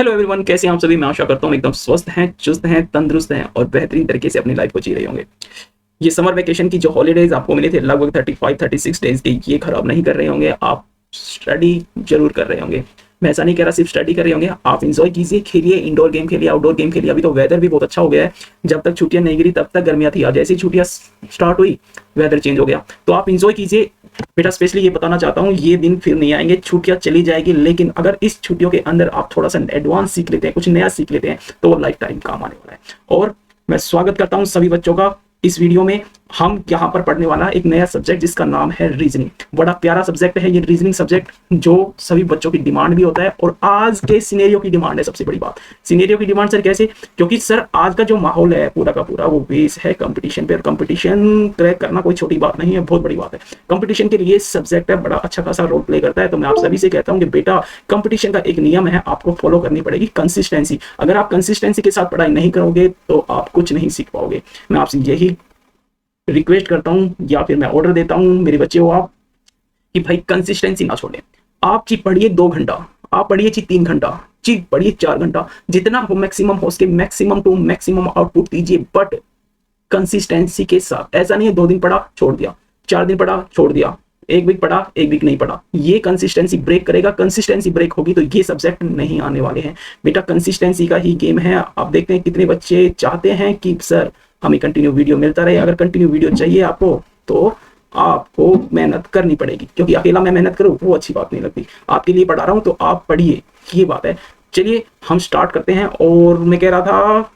Hello everyone, कैसे हैं आप सभी। मैं आशा करता हूँ एकदम स्वस्थ हैं, चुस्त हैं, तंदुरुस्त हैं और बेहतरीन तरीके से अपनी लाइफ को जी रहे होंगे। ये समर वेकेशन की जो हॉलीडेज आपको मिले थे लगभग 35-36 डेज के, ये खराब नहीं कर रहे होंगे। आप स्टडी जरूर कर रहे होंगे। मैं ऐसा नहीं कह रहा सिर्फ स्टडी कर रहे होंगे, आप इंजॉय कीजिए, खेलिए, इंडोर गेम खेलिए, आउटडोर गेम खेलिए। अभी तो वेदर भी बहुत अच्छा हो गया है। जब तक छुट्टियां नहीं गिरी तब तक गर्मियां थी, आज जैसे ही छुट्टियां स्टार्ट हुई वेदर चेंज हो गया। तो आप इंजॉय कीजिए। बेटा स्पेशली ये बताना चाहता हूँ, ये दिन फिर नहीं आएंगे, छुट्टियां चली जाएगी, लेकिन अगर इस छुट्टियों के अंदर आप थोड़ा सा एडवांस सीख लेते हैं, कुछ नया सीख लेते हैं, तो वो लाइफ टाइम काम आने वाला है। और मैं स्वागत करता हूं सभी बच्चों का इस वीडियो में। हम यहाँ पर पढ़ने वाला एक नया सब्जेक्ट जिसका नाम है रीजनिंग। बड़ा प्यारा सब्जेक्ट है ये रीजनिंग सब्जेक्ट, जो सभी बच्चों की डिमांड भी होता है और आज के सिनेरियो की डिमांड है। सबसे बड़ी बात, सिनेरियो की डिमांड सर कैसे? क्योंकि सर आज का जो माहौल है पूरा का पूरा वो बेस है कंपटीशन पे, और कंपटीशन क्रैक करना कोई छोटी बात नहीं है, बहुत बड़ी बात है। कंपटीशन के लिए सब्जेक्ट है, बड़ा अच्छा खासा रोल प्ले करता है। तो मैं आप सभी से कहता हूँ कि बेटा कंपटीशन का एक नियम है, आपको फॉलो करनी पड़ेगी, कंसिस्टेंसी। अगर आप कंसिस्टेंसी के साथ पढ़ाई नहीं करोगे तो आप कुछ नहीं सीख पाओगे। मैं आपसे यही रिक्वेस्ट करता हूं या फिर मैं ऑर्डर देता हूं मेरे बच्चे हो आप, कि भाई कंसिस्टेंसी ना छोड़ें। आप ची पढ़िए 2 घंटा, आप पढ़िए ची 3 घंटा, ची पढ़िए 4 घंटा, जितना हो मैक्सिमम हो सके मैक्सिमम टू मैक्सिमम आउटपुट दीजिए, बट कंसिस्टेंसी के साथ। ऐसा नहीं है 2 दिन पढ़ा छोड़ दिया, 4 दिन पढ़ा छोड़ दिया, 1 वीक पढ़ा 1 वीक नहीं पढ़ा। ये कंसिस्टेंसी ब्रेक करेगा। कंसिस्टेंसी ब्रेक होगी तो ये सब्जेक्ट नहीं आने वाले हैं। बेटा कंसिस्टेंसी का ही गेम है। आप देखते हैं कितने बच्चे चाहते हैं कि सर हमें कंटिन्यू वीडियो मिलता रहे। अगर कंटिन्यू वीडियो चाहिए आपको तो आपको मेहनत करनी पड़ेगी, क्योंकि अकेला मैं मेहनत करूं वो अच्छी बात नहीं लगती। आपके लिए पढ़ा रहा हूं तो आप पढ़िए, ये बात है। चलिए हम स्टार्ट करते हैं। और मैं कह रहा था,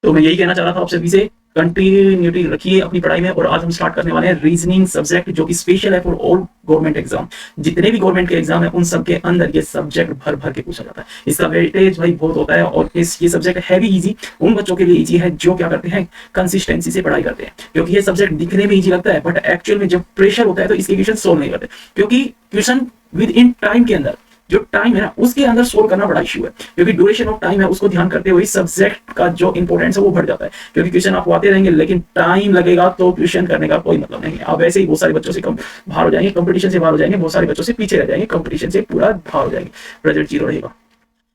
तो मैं यही कहना चाह रहा था आप सभी से, कंटिन्यूटी रखिए अपनी पढ़ाई में। और आज हम स्टार्ट करने वाले हैं रीजनिंग सब्जेक्ट, जो कि स्पेशल है फॉर ऑल गवर्नमेंट एग्जाम। जितने भी गवर्नमेंट के एग्जाम है उन सब के अंदर ये सब्जेक्ट भर भर के पूछा जाता है। इसका वेटेज भाई बहुत होता है। और ये सब्जेक्ट है भी इजी, उन बच्चों के लिए इजी है जो क्या करते हैं, कंसिस्टेंसी से पढ़ाई करते हैं। क्योंकि ये सब्जेक्ट दिखने में इजी लगता है, बट एक्चुअल में जब प्रेशर होता है तो इसके क्वेश्चन सोल्व नहीं करते। क्योंकि क्वेश्चन विद इन टाइम के अंदर, जो टाइम है ना उसके अंदर सोल्व करना बड़ा इश्यू है। क्योंकि ड्यूरेशन ऑफ टाइम है उसको ध्यान करते हुए सब्जेक्ट का जो इंपॉर्टेंस है वो बढ़ जाता है। क्योंकि क्वेश्चन आपको आते रहेंगे लेकिन टाइम लगेगा तो क्वेश्चन करने का कोई मतलब नहीं है। आप वैसे ही बहुत सारे बच्चों से कम बाहर हो जाएंगे, कंपटीशन से बाहर हो जाएंगे, बहुत सारे बच्चों से पीछे रह जाएंगे, कंपटीशन से पूरा बाहर हो जाएंगे, रिजल्ट जीरो रहेगा।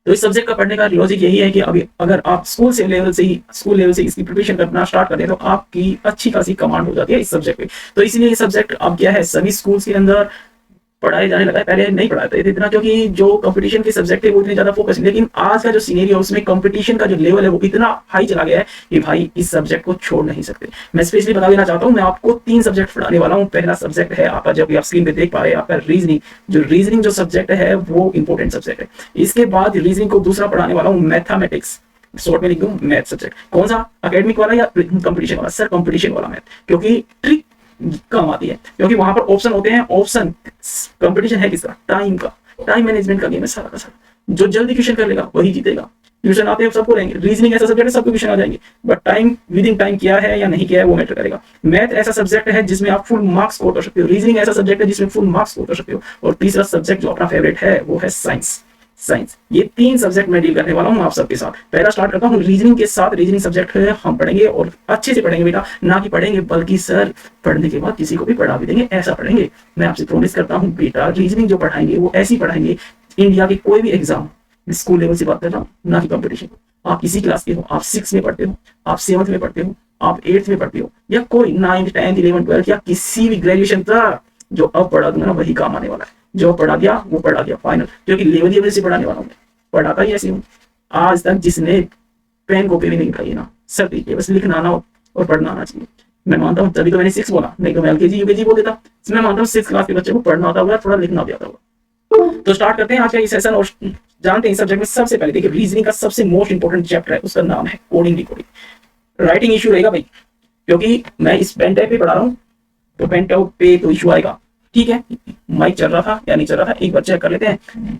तो इस सब्जेक्ट का पढ़ने का लॉजिक यही है कि अभी अगर आप स्कूल लेवल से इसकी प्रिपरेशन करना स्टार्ट करें तो आपकी अच्छी खासी कमांड हो जाती है इस सब्जेक्ट पे। तो इसलिए ये सब्जेक्ट अब क्या है, सभी स्कूल्स के अंदर पढ़ाई जाने लगा है। पहले नहीं पढ़ाते थे इतना, क्योंकि जो कंपटीशन के सब्जेक्ट है वो इतने ज्यादा फोकस नहीं। लेकिन आज का जो सीनियर है उसमें कंपटीशन का जो लेवल है वो इतना हाई चला गया है कि भाई इस सब्जेक्ट को छोड़ नहीं सकते। मैं स्पेशली बता देना चाहता हूँ, मैं आपको 3 सब्जेक्ट पढ़ाने वाला हूँ। पहला सब्जेक्ट है आपका, जब आप स्क्रीन पे देख पा रहे हैं, आपका रीजनिंग जो सब्जेक्ट है वो इंपॉर्टेंट सब्जेक्ट है। इसके बाद रीजनिंग को दूसरा पढ़ाने वाला हूँ मैथमेटिक्स, शॉर्ट में लिख दूं मैथ सब्जेक्ट। कौन सा, एकेडमिक वाला या कंपटीशन वाला? सर कंपटीशन वाला मैथ, क्योंकि ट्रिक काम आती है। क्योंकि वहां पर ऑप्शन होते हैं। ऑप्शन कंपटीशन है किसका? टाइम का। टाइम मैनेजमेंट का गेम है सारा का सारा। जो जल्दी क्वेश्चन कर लेगा वही जीतेगा। क्वेश्चन आते हैं सबको रहेंगे। रीजनिंग ऐसा सब्जेक्ट है सबको क्वेश्चन आ जाएंगे, but time with in time किया है या नहीं किया है वो मैटर करेगा। मैथ ऐसा सब्जेक्ट है जिसमें आप फुल मार्क्स स्कोर कर सकते हो। रीजनिंग ऐसा सब्जेक्ट है जिसमें फुल मार्क्स स्कोर कर सकते हो। और तीसरा सब्जेक्ट जो अपना फेवरेट है वो है साइंस। ये 3 सब्जेक्ट मैं डील करने वाला हूँ आप सबके साथ। पहला स्टार्ट करता हूँ रीजनिंग के साथ। रीजनिंग सब्जेक्ट है हम पढ़ेंगे और अच्छे से पढ़ेंगे बेटा, ना कि पढ़ेंगे बल्कि सर पढ़ने के बाद किसी को भी पढ़ा भी देंगे, ऐसा पढ़ेंगे। मैं आपसे प्रॉमिस करता हूँ बेटा, रीजनिंग जो पढ़ाएंगे वो ऐसी पढ़ाएंगे, इंडिया के कोई भी एग्जाम, स्कूल लेवल से बात कर रहा हूँ, ना कि कंपटीशन। आप किसी क्लास के हो, आप 6 में पढ़ते हो, आप 7th में पढ़ते हो, आप 8th में पढ़ते हो, या कोई 9th 10th 11th 12th या किसी भी ग्रेजुएशन तक, जो अब पढ़ा दूंगा ना वही काम आने वाला है। जो पढ़ा दिया वो पढ़ा दिया फाइनल। क्योंकि लेवल से पढ़ाने वाला हूँ, पढ़ाता ही ऐसे हूँ। आज तक जिसने पेन कॉपी भी नहीं उठाई है ना, सर देखिए बस लिखना आना और पढ़ना आना चाहिए। मैं मानता हूँ, तभी तो मैंने 6 बोला, नहीं तो मैं एलकेजी यूकेजी बोल देता। मैं मानता हूँ 6 क्लास के बच्चे को पढ़ना आता होगा, थोड़ा लिखना भी आता होगा। तो स्टार्ट करते हैं आज का ये सेशन और जानते हैं इस सब्जेक्ट में। सबसे पहले देखिए, रीजनिंग का सबसे मोस्ट इंपोर्टेंट चैप्टर है, उसका नाम है कोडिंग डिकोडिंग। राइटिंग इशू रहेगा भाई, क्योंकि मैं इस पेन टाइप पे पढ़ा रहा हूँ, तो पेन टाइप पे तो इशू आएगा। ठीक है, माइक चल रहा था या नहीं चल रहा था एक बार चेक कर लेते हैं।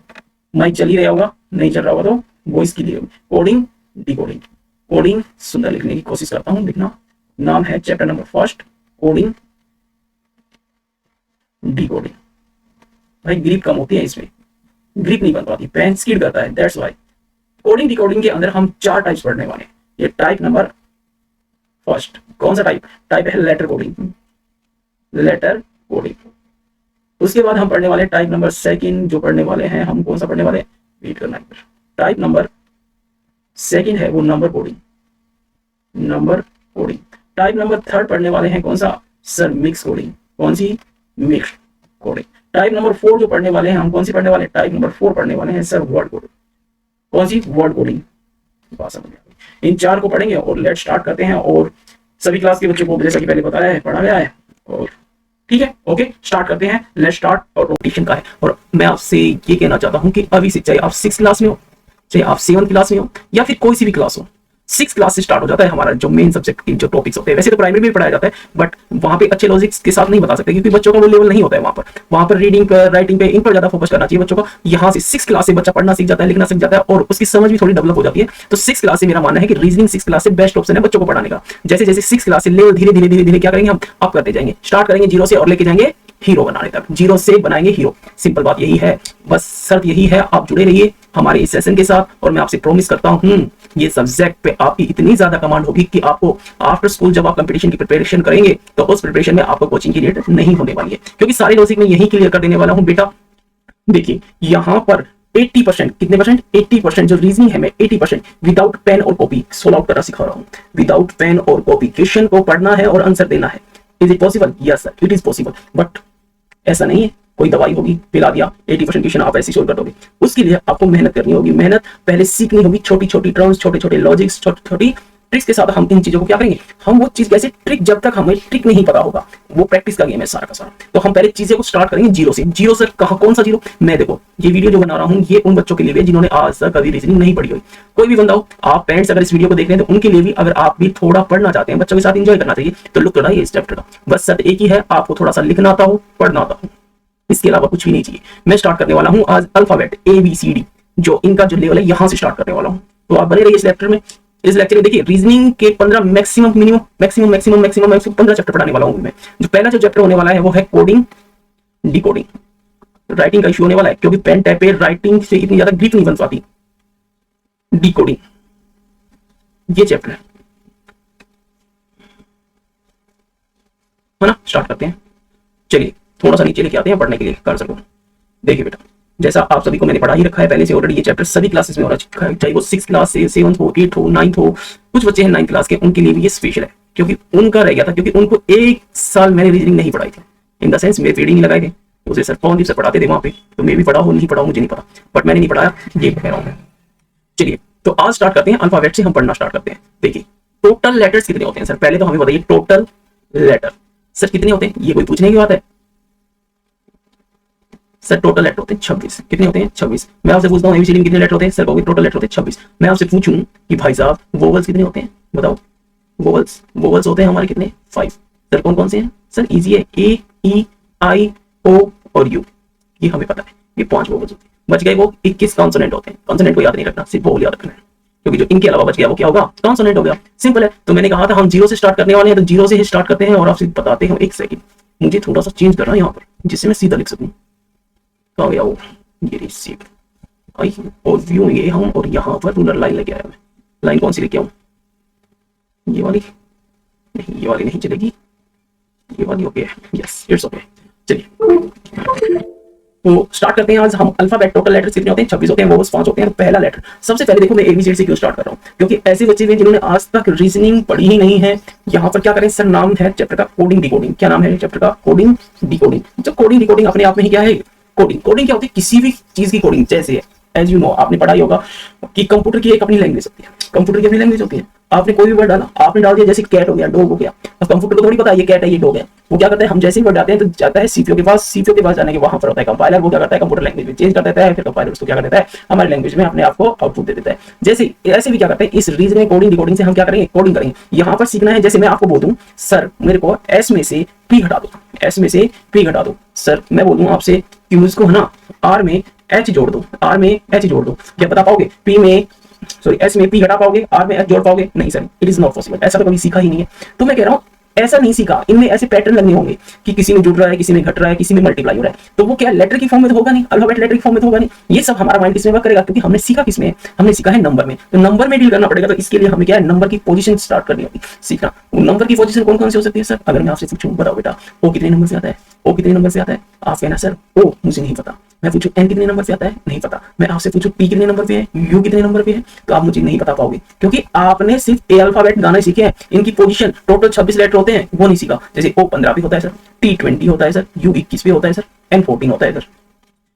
माइक चल ही रहा होगा, नहीं चल रहा होगा तो वॉइस के लिए कोडिंग डिकोडिंग। कोडिंग सुंदर लिखने की कोशिश करता हूं, लिखना। नाम है चैप्टर नंबर 1, कोडिंग डिकोडिंग। भाई ग्रिप कम होती है इसमें, ग्रिप नहीं बन पाती, पेन स्किड करता है, दैट्स व्हाई। कोडिंग डिकोडिंग के अंदर हम 4 टाइप्स पढ़ने वाले हैं। ये टाइप नंबर 1, कौन सा टाइप? टाइप है लेटर कोडिंग। Letter coding. उसके बाद हम पढ़ने वाले टाइप नंबर सेकंड, जो पढ़ने वाले हैं हम कौन सा पढ़ने वाले, रीड करना है। टाइप नंबर सेकंड है वो number coding, number coding. Type number third पढ़ने वाले हैं कौन सा सर, मिक्स कोडिंग। कौन सी, मिक्स कोडिंग। टाइप नंबर 4 जो पढ़ने वाले हैं हम कौन सी पढ़ने वाले, टाइप नंबर 4 पढ़ने वाले हैं सर वर्ड कोडिंग। कौन सी, वर्ड कोडिंग। बात समझ में आ गई। इन 4 को पढ़ेंगे और लेट स्टार्ट करते हैं। और सभी क्लास के बच्चों को जैसा कि पहले बताया है, पढ़ा गया है, और ठीक है, ओके स्टार्ट करते हैं। Let start. और रोटेशन का है, और मैं आपसे ये कहना चाहता हूं कि अभी से चाहे आप 6 क्लास में हो, चाहे आप 7 क्लास में हो, या फिर कोई सी भी क्लास हो, 6 क्लास से स्टार्ट हो जाता है हमारा जो मेन सब्जेक्ट के जो टॉपिक्स होते हैं। वैसे तो प्राइमरी में भी पढ़ाया जाता है, बट वहां पे अच्छे लॉजिक्स के साथ नहीं बता सकते क्योंकि बच्चों का वो लेवल नहीं होता है वहां पर रीडिंग पर, राइटिंग पे, इन पर ज्यादा फोकस करना चाहिए बच्चों का। यहाँ से 6 क्लास से बच्चा पढ़ना सीख जाता है, लिखना सीख जाता है, और उसकी समझ भी थोड़ी डेवलप हो जाती है। तो 6 क्लास से मेरा मानना है कि रीजनिंग 6 क्लास से बेस्ट ऑप्शन है बच्चों को पढ़ाने का। जैसे जैसे 6 क्लास से लेवल धीरे धीरे धीरे धीरे क्या करेंगे, हम अप करते जाएंगे, स्टार्ट करेंगे 0 से और लेके जाएंगे हीरो बनाने तक। 0 से बनाएंगे हीरो। सिंपल बात यही है, बस शर्त यही है, आप जुड़े रहिए हमारे इस सेशन के साथ, और मैं आपसे प्रॉमिस करता हूं ये सब्जेक्ट पे आपकी इतनी ज्यादा कमांड होगी कि आपको आफ्टर स्कूल जब आप कंपटीशन की प्रिपरेशन करेंगे तो उस प्रिपरेशन में आपको कोचिंग की नीड नहीं होने वाली है, क्योंकि सारे लॉजिक में यही क्लियर कर देने वाला हूं बेटा। देखिए यहां पर 80%, कितने परसेंट, 80% जो रीजनिंग है मैं 80% विदाउट पेन और कॉपी सोल्व आउट करना सिखा रहा हूं। विदाउट पेन और कॉपी क्वेश्चन को पढ़ना है और आंसर देना है। Is it possible? Yes sir, it is possible, but ऐसा नहीं है कोई दवाई होगी पिला दिया 80% क्वेश्चन आप ऐसे सोल्व कर दोगे। उसके लिए आपको मेहनत करनी होगी, मेहनत पहले सीखनी होगी, छोटी छोटी टर्म्स, छोटे छोटे लॉजिक्स, छोटी छोटी ट्रिक्स के साथ हम इन चीजों को क्या करेंगे, हम वो चीज कैसे ट्रिक, जब तक हमें ट्रिक नहीं पता होगा, वो प्रैक्टिस का गेम है सारा का सारा। तो हम पहले चीजें को स्टार्ट करेंगे 0 से। 0 सर कहां, कौन सा 0? मैं देखो ये वीडियो जो बना रहा हूं ये उन बच्चों के लिए जिन्होंने आज तक कभी रीजनिंग नहीं पढ़ी हुई। कोई भी बंदा हो, आप पेरेंट्स अगर इस वीडियो को देख रहे हैं तो उनके लिए भी, अगर आप भी थोड़ा पढ़ना चाहते हैं, बच्चों के साथ एंजॉय करना चाहिए, तो लुक थोड़ा ये इस चैप्टर का। बस सर एक ही है, आपको थोड़ा सा लिखना आता हो, पढ़ना आता हो, इसके अलावा कुछ भी नहीं चाहिए। मैं स्टार्ट करने वाला हूं आज अल्फाबेट ABCD, जो इनका जो लेवल है यहां से स्टार्ट करने वाला हूं। तो आप बने रहिए इस लेक्चर में। इस लेक्चर में देखिए रीजनिंग के 15 maximum, minimum maximum maximum maximum maximum 15 chapter पढ़ाने वाला हूं मैं। जो पहला जो चैप्टर होने वाला है वो है कोडिंग डिकोडिंग। राइटिंग का इशू होने वाला है क्योंकि पेन टैप पे राइटिंग से इतनी ज्यादा ग्रिप नहीं बन पाती। डिकोडिंग ये चैप्टर है ना। स्टार्ट करते हैं, चलिए थोड़ा सा नीचे लेके आते हैं पढ़ने के लिए कर्सर को। देखिए बेटा, जैसा आप सभी को मैंने पढ़ा ही रखा है पहले से ऑलरेडी, ये चैप्टर सभी क्लासेस में हो रहा है, चाहे वो 6 क्लास से 7 हो, 8 हो, 9 हो। कुछ बच्चे हैं 9 क्लास के, उनके लिए भी ये स्पेशल है क्योंकि उनका रह गया था, क्योंकि उनको 1 साल मैंने रीजनिंग नहीं पढ़ाई थी, इन द सेंस मेरे फीडिंग लगाए थे। उसे सर कौन से पढ़ाते थे वहां पे, तो मैं भी पढ़ा हो नहीं पढ़ा मुझे नहीं पता, बट मैंने नहीं पढ़ाया, ये कह रहा हूं मैं। चलिए तो आज स्टार्ट करते हैं, अल्फाबेट से हम पढ़ना स्टार्ट करते हैं। देखिए टोटल लेटर्स कितने होते हैं सर, पहले तो हमें बताइए टोटल लेटर सर कितने होते हैं, ये कोई पूछने की बात है सर। टोटल लेटर होते हैं 26। कितने होते हैं? 26। मैं आपसे पूछता हूँ एबीसीडी में कितने लेटर होते हैं सर, कहोगे टोटल लेटर होते हैं 26। मैं आपसे पूछूं कि भाई साहब वोवल्स कितने होते हैं, बताओ। वोवल्स होते हैं हमारे कितने? 5। सर कौन कौन से हैं सर? इजी है, ए ई आई ओ और यू, ये हमें पता है, ये 5 वोवल्स होते हैं। बच गए वो 21 कॉन्सोनेंट होते हैं। कॉन्सोनेंट को याद नहीं रखना, सिर्फ वोवल याद रखना है, क्योंकि जो इनके अलावा बच गया वो क्या होगा? कॉन्सोनेंट हो गया। सिंपल है। तो मैंने कहा था हम 0 से स्टार्ट करने वाले हैं, तो 0 से ही स्टार्ट करते हैं। और आपसे बताते हैं, एक सेकंड मुझे थोड़ा सा चेंज करना है यहाँ पर, जिससे मैं सीधा लिख सकूं। कहाँ गया वो, ये रिसीव आई और व्यू, ये हम, और यहाँ पर रूलर लाइन लेके आया मैं। लाइन कौन सी लेके आऊं? ये वाली नहीं, ये वाली नहीं चलेगी, ये वाली ओके है, यस इट्स ओके। चलिए तो स्टार्ट करते हैं आज हम अल्फाबेट। टोटल लेटर्स कितने होते हैं? 26 होते हैं, वोवल्स 5 होते हैं। तो पहला लेटर, सबसे पहले देखो मैं ABCD से क्यों स्टार्ट कर रहा हूं, क्योंकि ऐसे बच्चे हैं जिन्होंने आज तक रीजनिंग पढ़ी ही नहीं है। यहाँ पर क्या करें सर, नाम है चैप्टर का कोडिंग डिकोडिंग। क्या नाम है चैप्टर का? Coding decoding. जो कोडिंग डिकोडिंग अपने आप में ही क्या है? कोडिंग। कोडिंग क्या होती है? किसी भी चीज की कोडिंग। जैसे एज यू नो, आपने पढ़ा ही होगा कि कंप्यूटर की एक अपनी लैंग्वेज होती है, कंप्यूटर की अपनी लैंग्वेज होती है। आपने कोई भी वर्ड डाला, आपने डाल दिया, जैसे कैट हो गया, डॉग हो गया, अब कंप्यूटर को थोड़ी पता है ये कैट है ये डॉग है। वो क्या करता है, हम जैसे ही वर्ड डालते हैं तो जाता है सीपीयू के पास। सीपीयू के पास जाने के वहां पर होता है कंपाइलर, वो क्या करता है कंप्यूटर लैंग्वेज में चेंज कर देता है, फिर कंपाइलर उसको क्या कर देता है हमारी लैंग्वेज में अपने आप को आउटपुट दे देता है। जैसे ऐसे भी क्या करते हैं, इस रीजनिंग कोडिंग डिकोडिंग से हम क्या करेंगे? कोडिंग करेंगे। यहाँ पर सीखना है, जैसे मैं आपको बोल दूं सर मेरे को एस में से पी घटा दो, एस में से पी घटा दो। सर मैं बोल दूं आपसे क्यूज को है ना आर में एच जोड़ दो, आर में एच जोड़ दो, क्या बता पाओगे? पी में सॉरी एस में पी घटा पाओगे, आर में एच जोड़ पाओगे? नहीं sir, it is not possible, ऐसा तो कभी सीखा ही नहीं है। तो मैं कह रहा हूँ ऐसा नहीं सीखा, इनमें ऐसे पैटर्न लगने होंगे कि किसी में जुड़ रहा है, किसी में घट रहा है, किसी में मल्टीप्लाई हो रहा है, तो वो क्या लेटर की फॉर्म में तो होगा नहीं, अल्फाबेट लेटर की फॉर्म में तो होगा नहीं। ये सब हमारा माइंड किसमें वर्क करेगा, क्योंकि हमने सीखा किसमें, हमने सीखा है नंबर में, तो नंबर में डील करना पड़ेगा। तो इसके लिए हमें क्या है, नंबर की पोजीशन स्टार्ट करनी होगी, सीखना। नंबर की पोजीशन कौन कौन सी हो सकती है सर, अगर मैं आपसे पूछूं बताओ बेटा ओ कितने नंबर से आता है, ओ कितने नंबर से आता है, आप कहना सर ओ मुझे नहीं पता। मैं पूछूं एन कितने नंबर से आता है, नहीं पता। मैं आपसे पूछूं पी कितने नंबर पे है, यू कितने नंबर पे है, तो आप मुझे नहीं बता पाओगे, क्योंकि आपने सिर्फ ए अल्फाबेट गाने सीखे हैं, इनकी पोजीशन टोटल 26 लेटर होते हैं वो नहीं सीखा। जैसे ओ 15 पे होता है सर, टी 20 होता है सर, यू 21 पे होता है सर, एन 14 होता है सर,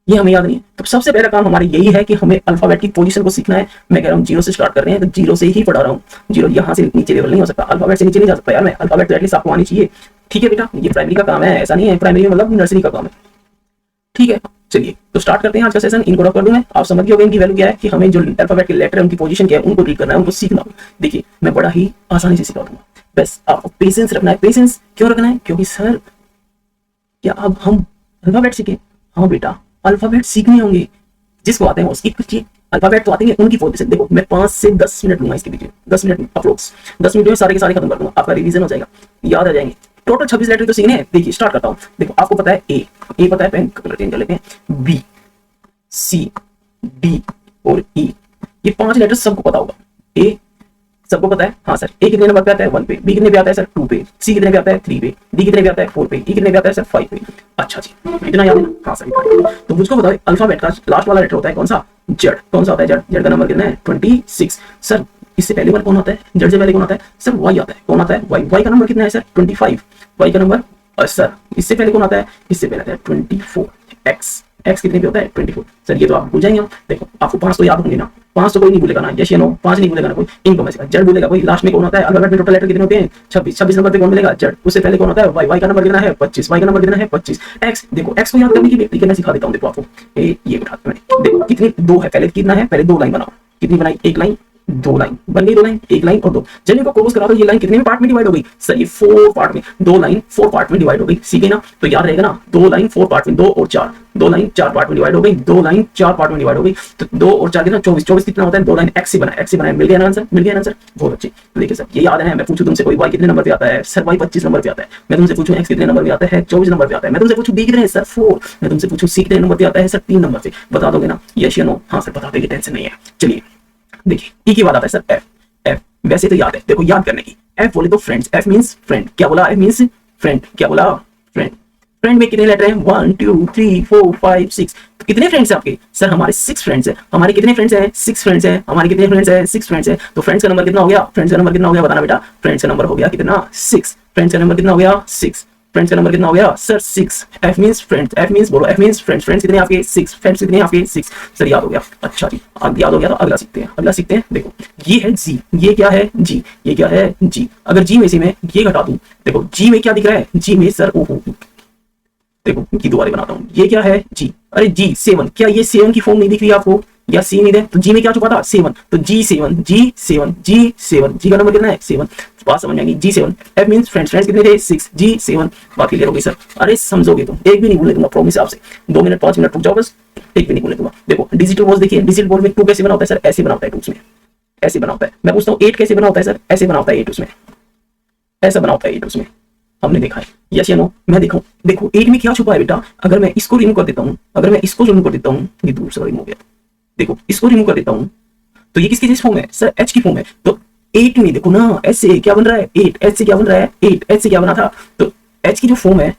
ये हमें याद नहीं है। तो सबसे पहला काम हमारा यही है कि हमें अल्फाबेट की पोजीशन को सीखना है। मैं कह रहा हूँ जीरो से स्टार्ट कर रहे हैं, तो जीरो से ही पढ़ा रहा हूँ। जीरो यहाँ से नीचे लेवल नहीं हो सकता, अल्फाबेट से नीचे नहीं जा सकता यार मैं, अल्फाबेट तो एटलीस्ट आपको आनी चाहिए। ठीक है बेटा, ये प्राइमरी का काम है, ऐसा नहीं है प्राइमरी में मतलब नर्सरी का काम है। ठीक है, चलिए तो स्टार्ट करते हैं आज का सेशन। इनको रख कर दूं मैं, आप समझ गए होंगे इनकी वैल्यू क्या है, कि हमें जो अल्फाबेट के लेटर है उनकी पोजीशन क्या है, उनको रीड करना है, उनको सीखना। देखिए मैं बड़ा ही आसानी से सिखा दूंगा, बस आपको पेशेंस रखना है। पेशेंस क्यों रखना है, क्योंकि सर क्या अब हम अल्फाबेट सीखे, हाँ बेटा अल्फाबेट सीखने होंगे, जिसको आते हैं उसकी कुछ अल्फाबेट तो आते हैं, उनकी पोजीशन। देखो मैं 5 से 10 मिनट लूंगा इसके पीछे, 10 मिनट अप्रोक्स, 10 मिनट में सारे के सारे खत्म कर दूंगा, आपका रिवीजन हो जाएगा, याद आ जाएंगे। टोटल 26 लेटर तो सीखने हैं। देखिए स्टार्ट करता हूँ। देखो आपको पता है ए पता है, पेन कलर चेंज कर लेते हैं, बी सी डी और ई, ये 5 लेटर सबको पता होगा। ए सबको पता है, हाँ सर। ए कितने नंबर पे आता है 1 पे, बी कितने पे आता है सर 2 पे, सी कितने पे आता है 3 पे, डी कितने पे आता है 4 पे, ई कितने पे आता है सर 5 पे। अच्छा जी इतना याद है ना, हाँ सर। तो मुझको बताओ अल्फाबेट का लास्ट वाला लेटर होता है कौन सा, जेड। कौन सा होता है जेड, जेड का नंबर कितना है 26। सर इससे पहले वाला कौन होता है, जेड से पहले कौन आता है सर, वाई आता है। कौन आता है वाई, वाई का नंबर कितना है सर 25, वाई का नंबर। सर इससे पहले कौन आता है, इससे पहले आता है 24, एक्स, एक्स कितने पे होता है 24। सर ये तो आप भूल जाएंगे। देखो आपको 5 तो याद होंगे ना, 5 तो कोई नहीं भूलेगा ना, यस या नो, 5 नहीं भूलेगा ना कोई, इनको में से जेड भूलेगा कोई। लास्ट में कौन होता है अल्फाबेट में, टोटल लेटर कितने होते हैं 26, 26 नंबर पे कौन मिलेगा जेड। उससे पहले कौन होता है वाई, वाई का नंबर कितना है 25, वाई का नंबर कितना है 25, एक्स। देखो एक्स को याद करने की व्यक्ति मैं सिखा देता हूँ। देखो आपको ये बिठा मैंने, देखो कितनी 2 है, पहले कितना है, पहले 2 लाइन बनाओ। कितनी बनाई, 1 लाइन 2 लाइन बन गई, 2 लाइन 1 लाइन और 2। जब इनको क्रॉस करा तो ये लाइन कितने में पार्ट में डिवाइड हो गई सर, ये 4 पार्ट में, 2 लाइन 4 पार्ट में डिवाइड हो गई। सीखे ना, तो याद रहेगा ना, 2 लाइन 4 पार्ट में, 2 और 4, 2 लाइन 4 पार्ट में डिवाइड हो गई, 2 लाइन 4 पार्ट में डिवाइड हो गई। तो 2 और 4 कितना 24, 24 कितना होता है 2 लाइन, एक्स से बना, एक्स से बना, मिल गया ना आंसर, मिल गया ना आंसर, बहुत अच्छे। तो देखिए सर ये याद है। मैं पूछूं तुमसे कोई वाई कितने नंबर पे आता है सर, वाई 25 नंबर पे आता है। मैं तुमसे पूछूं एक्स कितने नंबर पे आता है 24 नंबर पे आता है। मैं तुमसे पूछूं डी कितने सर 4। मैं तुमसे पूछूं सी कितने नंबर पे आता है सर 3 नंबर पे। बता दोगे ना, यस या नो, हाँ सर बता देंगे, टेंशन नहीं है। चलिए देखिए ई की बात आता है सर एफ, एफ वैसे तो याद है, देखो याद करने की। एफ बोले तो फ्रेंड्स, एफ मींस फ्रेंड। क्या बोला, एफ मींस फ्रेंड। क्या बोला, फ्रेंड। फ्रेंड में कितने लेटर हैं 1 2 3 4 5 6। तो कितने फ्रेंड्स हैं आपके सर, हमारे 6 फ्रेंड्स हैं। हमारे कितने फ्रेंड्स हैं 6 फ्रेंड्स हैं। हमारे कितने फ्रेंड्स हैं 6 फ्रेंड्स हैं। तो फ्रेंड्स का नंबर कितना हो गया, फ्रेंड्स का नंबर कितना हो गया बताना बेटा। फ्रेंड्स का नंबर हो गया कितना 6। फ्रेंड्स का नंबर कितना हो गया 6। फ्रेंड्स का नंबर कितना हो गया sir 6। F means friends, F means बोलो, एफ मींस फ्रेंड्स। फ्रेंड्स कितने आपके 6, फ्रेंड्स कितने आपके 6। सर याद हो गया, अच्छा जी याद हो गया। तो अगला सीखते हैं, अगला सीखते हैं। देखो ये है जी, ये क्या है जी, ये क्या है जी। अगर जी में से मैं ये घटा दूं, देखो जी में क्या दिख रहा है, जी में सर ओहो, देखो की दोबारा बनाता हूँ। ये क्या है जी, अरे जी 7। क्या ये 7 की फॉर्म नहीं दिख रही आपको, या सी नहीं है तो जी में क्या छुपा था 7। तो जी 7, जी 7, जी 7, जी का नंबर कितना है 7। बात समझ आएगी, जी 7। एफ मींस फ्रेंड्स, फ्रेंड्स कितने थे 6, जी 7। बात क्लियर हो गई सर, अरे समझोगे तुम, एक भी नहीं भूलने दूंगा प्रॉमिस आपसे। 2 मिनट 5 मिनट रुक जाओ बस, एक भी नहीं भूलने दूंगा। देखो डिजिटल वॉच देखिए, डिजिटल वॉच में 2 कैसे बना होता है सर, ऐसे बना होता है 2 उसमें, ऐसे बना होता है। मैं पूछता हूँ 8 कैसे बना होता है सर, ऐसे बना होता है 8 उसमें, ऐसा बना होता है 8 उसमें। हमने देखा है, यस या नो। मैं देखो, देखो 8 में क्या छुपा है बेटा। अगर मैं इसको रिमूव कर देता हूँ, अगर मैं इसको रिमूव कर देता हूँ, ये दूसरा रिमूव हो गया। देखो इसको रिमूव कर देता हूं, तो ये किसकी जैसी फॉर्म है सर, एच की फॉर्म है। तो 8 में देखो ना, एच से क्या बन रहा है 8, एच से क्या बन रहा है 8, एच से क्या बना था। तो एच की जो फॉर्म है,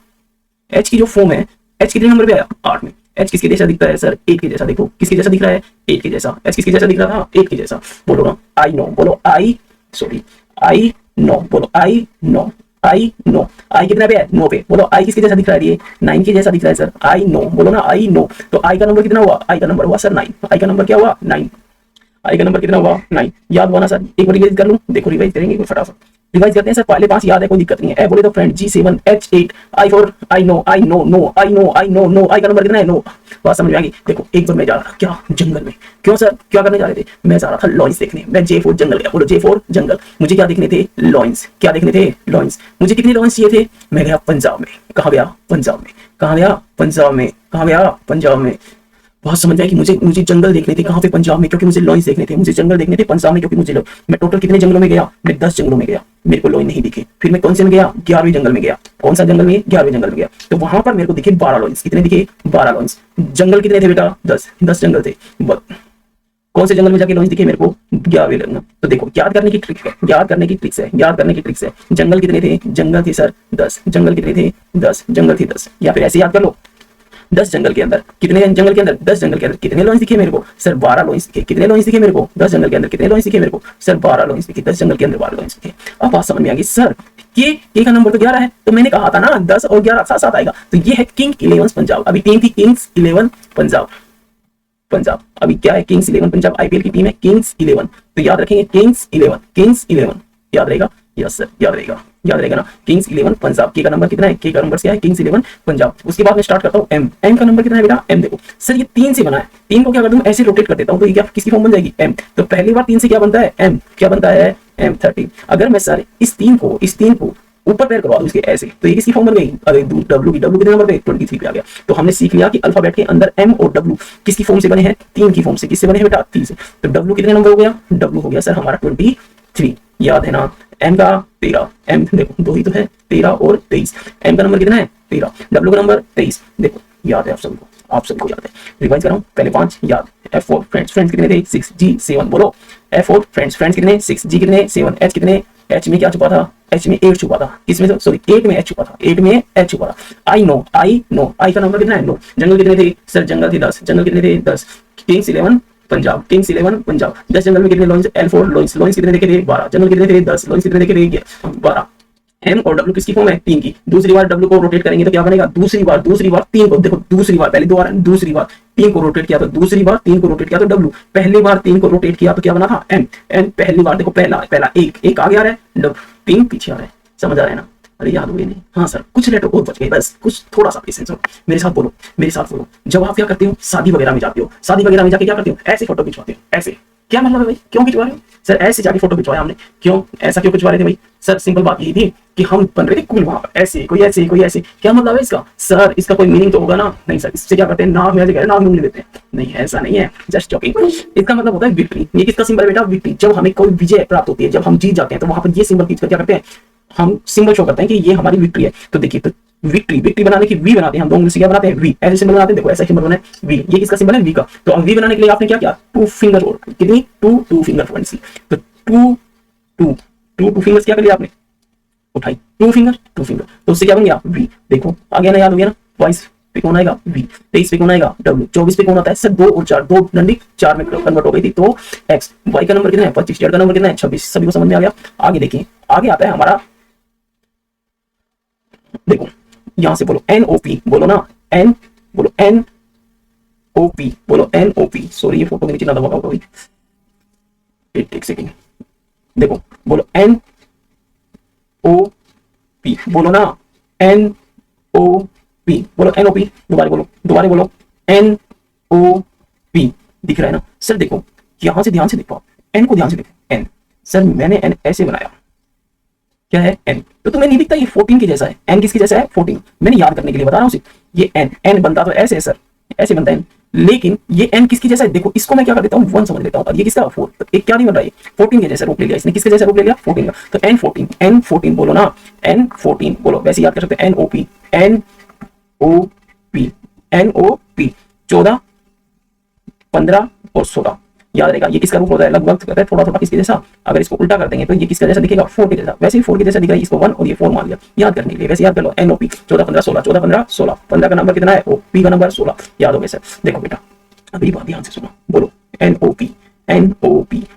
एच की जो फॉर्म है, एच कितने नंबर पे आया 8 में। एच किसके जैसा दिखता है सर, 8 के जैसा। देखो किसके जैसा दिख रहा है 8 के जैसा। एच किसके जैसा दिख रहा था 8 के जैसा। बोलो ना आई नो, बोलो आई, सॉरी आई नो, बोलो आई नो, आई नो। आई कितना पे है 9 पे। बोलो आई किसके जैसा दिख रहा है, ये 9 के जैसा दिख रहा है सर, आई नो। बोलो ना आई नो। तो आई का नंबर कितना हुआ, आई का नंबर हुआ सर 9। आई का नंबर क्या हुआ 9। आई का नंबर कितना हुआ 9। याद हुआ ना सर, एक बार रिवाइज कर लूं। देखो रिवाइज करेंगे फटाफट, रिवाइज करते हैं सर। पहले 5 याद है, कोई दिक्कत नहीं है। ए बोले तो friend, G 7, H 8, I 4, I no, I no, no, I no, I no, no. I का नंबर कितना है 9। बात समझ में आ गई। देखो एक बार मैं जा रहा था क्या जंगल में। क्यों सर, क्या करने जा रहे थे, मैं जा रहा था लॉइंस देखने। मैं J4 जंगल गया। बोलो J4 जंगल। मुझे क्या देखने थे लॉइंस। क्या देखने थे लॉइंस। मुझे कितने लॉइंस चाहिए थे, मैं गया पंजाब में। कहाँ गया पंजाब में। कहाँ गया पंजाब में। कहाँ गया पंजाब में। बहुत समझ में आया कि मुझे मुझे जंगल देखने थे, कहाँ पे, पंजाब में, क्योंकि मुझे लॉयंस देखने थे, मुझे जंगल देखने थे पंजाब में, क्योंकि मुझे मैं टोटल कितने जंगलों में गया, मैं 10 जंगलों में गया, मेरे को लॉयन नहीं दिखे। फिर मैं कौन से में गया, 11वें जंगल में गया। कौन सा जंगल में, 11वें जंगल में गया, तो वहां पर मेरे को दिखे 12 लॉयंस। कितने दिखे, 12 लॉयंस। जंगल कितने थे बेटा, 10 जंगल थे। कौन से जंगल में जाके लॉयंस दिखे मेरे को, 11वें जंगल। तो देखो याद करने की ट्रिक है, याद करने की ट्रिक्स है, याद करने की ट्रिक्स है। जंगल कितने थे, जंगल थे सर 10, जंगल कितने थे 10, जंगल थे 10, या फिर ऐसे याद कर लो 10 जंगल के अंदर कितने, जंगल के अंदर 10 जंगल के अंदर कितने लॉयंस दिखे मेरे को, सर 12 लॉयंस दिखे। कितने लॉयंस दिखे मेरे को, 10 जंगल के अंदर कितने लॉयंस दिखे मेरे को, सर 12 लॉयंस दिखे। 10 जंगल के अंदर 12 लॉयंस दिखे। अब बात समझ में आ गई सर, के का नंबर तो 11 है, तो मैंने कहा था ना 10 और 11 साथ साथ आएगा, तो ये है किंग 11 पंजाब। अभी टीम थी किंग्स 11 पंजाब, पंजाब अभी क्या है, किंग्स 11 पंजाब आईपीएल की टीम है किंग्स 11। तो याद रखेंगे किंग्स 11, किंग्स 11 याद रहेगा, यस सर याद रहेगा, याद रहेगा ना, किंग्स 11 पंजाब। के का नंबर कितना है, के का नंबर क्या है, किंग्स 11 पंजाब। उसके बाद मैं स्टार्ट करता हूँ एम, एम का नंबर कितना है बेटा, एम देखो सर ये 3 से बना है, 3 को क्या कर दूं ऐसे रोटेट कर देता हूँ, तो ये क्या किसकी फॉर्म बन जाएगी, एम। तो पहली बार 3 से क्या बनता है, एम, क्या बनता है, एम 30। अगर मैं सर इस 3 को ऊपर पैर करवा दूं इसके ऐसे, तो ये किसकी फॉर्म बन गई, अरे डब्ल्यू की, डब्ल्यू कितने नंबर पे, 23 पे आ गया। तो हमने सीख लिया कि अल्फाबेट के अंदर एम और डब्ल्यू किसकी फॉर्म से बने हैं, 3 की फॉर्म से। किससे बने हैं बेटा, 3 से। तो डब्ल्यू कितने नंबर हो गया, डब्ल्यू हो गया सर हमारा 23, याद है ना। एम का 13, एम देखो 2 ही तो है, 13 और 23। एम का नंबर कितना है, 13, डब्ल्यू का नंबर 23, देखो याद है आप सबको याद है। रिवाइज कर रहा हूँ, पहले 5 याद, F4 फ्रेंड्स, फ्रेंड्स कितने थे 6, G 7 बोलो, F4 फ्रेंड्स, फ्रेंड्स कितने 6, G कितने 7, H कितने, H में क्या छुपा था, H में 8 छुपा था, किसमें, सॉरी 8 में H छुपा था, 8 में H छुपा था। I नो, I का नंबर कितना है, नो। जंगल कितने थे सर, जंगल थे 10, जंगल कितने थे 10। Kings 11 Punjab, Kings 11 Punjab. 10 जंगल में कितने लॉयंस, L4 लॉयंस, लॉयंस कितने देखे थे 12, जंगल कितने थे 10, लॉयंस कितने देखे थे 12। एम और डब्ल्यू किसकी फॉर्म है, 3 की। दूसरी बार डब्ल्यू को रोटेट करेंगे तो क्या बनेगा, दूसरी बार 3 को, देखो दूसरी बार, पहले 2 बार, दूसरी बार 3 को रोटेट किया तो, दूसरी बार 3 को रोटेट किया तो डब्ल्यू। पहली बार 3 को रोटेट किया तो क्या बना था, एम, एम पहली बार देखो, पहला एक आगे आ रहा है, डब्ल्यू 3 पीछे आ रहा है, समझ आ रहा है ना। अरे याद हुए नहीं, हाँ सर कुछ लेटर और बच गए, बस कुछ थोड़ा सा पेशेंस हो, मेरे साथ बोलो, मेरे साथ बोलो। जब आप क्या करते हो, शादी वगैरह में जाते हो, शादी वगैरह में जाके क्या करते हो, ऐसे फोटो खिंचवाते हो, ऐसे। क्या मतलब है भाई, क्यों खिंचवा रहे हो सर, ऐसे जाके फोटो खिंचवाया हमने, क्यों ऐसा क्यों खिंचवा रहे थे भाई, सर सिंपल बात यही थी कि हम बन रहे थे कूल वहां पर, ऐसे कोई ऐसे कोई ऐसे। क्या मतलब है इसका, सर इसका कोई मीनिंग तो होगा ना, नहीं सर इससे क्या करते हैं, नाक में ऐसे नाक में देते हैं, नहीं ऐसा नहीं है, जस्ट जॉकिंग। इसका मतलब होता है विक्ट्री। ये किसका सिंबल है बेटा, विक्ट्री। जब हमें कोई विजय प्राप्त होती है, जब हम जीत जाते हैं, तो वहां पर ये सिंबल खींचकर क्या करते हैं, हम सिंबल शो करते हैं कि ये हमारी विक्ट्री है। तो देखिए, तो विक्ट्री बनाने की वी बनाते हैं हम, 2 उंगली से क्या बनाते हैं, वी ऐसे सिंबल बनाते हैं, देखो ऐसा सिंबल बना है वी। ये किसका सिंबल है, वी का। तो अब वी बनाने के लिए आपने क्या किया, 2 फिंगर, कितनी 2 फिंगर फ्रेंड्स। तो 2 फिंगर्स क्या कर लिया आपने, उठाई 2 फिंगर, तो उससे क्या बन गया, वी। देखो आ गया ना, याद हो गया ना। 22 पे कौन आएगा, वी। 23 पे कौन आएगा, डब्ल्यू। 24 पे कौन आता है सर, 2 और 4, 2 डंडी 4 में कन्वर्ट हो गई थी, तो एक्स। वाई का नंबर कितना है 25, जेड का नंबर कितना है 26। सभी को समझ में आ गया। आगे देखिए, आगे आता है हमारा, देखो यहां से बोलो NOP, बोलो ना एन, बोलो NOP, बोलो NOP। सॉरी ये फोटो के नीचे ना दबाओ कोई, एक सेकंड, देखो बोलो NOP, बोलो ना NOP, बोलो NOP, दोबारा बोलो NOP। दिख रहा है ना सर, देखो यहां से ध्यान से देखो, एन को ध्यान से देखो, एन सर मैंने एन ऐसे बनाया, क्या है एन, तो तुम्हें नहीं दिखता ये 14 के जैसा है। एन किसके जैसा है, 14। मैंने याद करने के लिए बता रहा हूँ सिर्फ, ये एन बनता तो ऐसे है सर, ऐसे बनता है, लेकिन ये एन किसकी जैसा है, देखो इसको मैं क्या कर देता हूँ 1 समझ लेता हूँ, और ये किसका 4, तो एक क्या नहीं बन रहा है 14 के जैसा रूप ले लिया इसने। किसके जैसा रूप ले लिया, 14 का। तो N14 बोलो ना, N14 बोलो, वैसे याद कर सकते हैं NOP, NOP 14, 15 और 16 याद रहेगा। ये किसका रूप होता है, लगभग कहता है थोड़ा थोड़ा किसके जैसा। अगर इसको उल्टा कर देंगे तो ये किसका जैसा दिखेगा, 4 के जैसा। वैसे ही 4 के जैसा दिख रहा है, इसको 1 और ये 4 मान लिया याद करने के लिए। वैसे याद कर लो NOP 14, 15, 16, 14, 15, 16, 15 का नंबर कितना है, OP का नंबर 16 याद हो गया सर। देखो बेटा अभी बात ध्यान से सुनो, बोलो NOP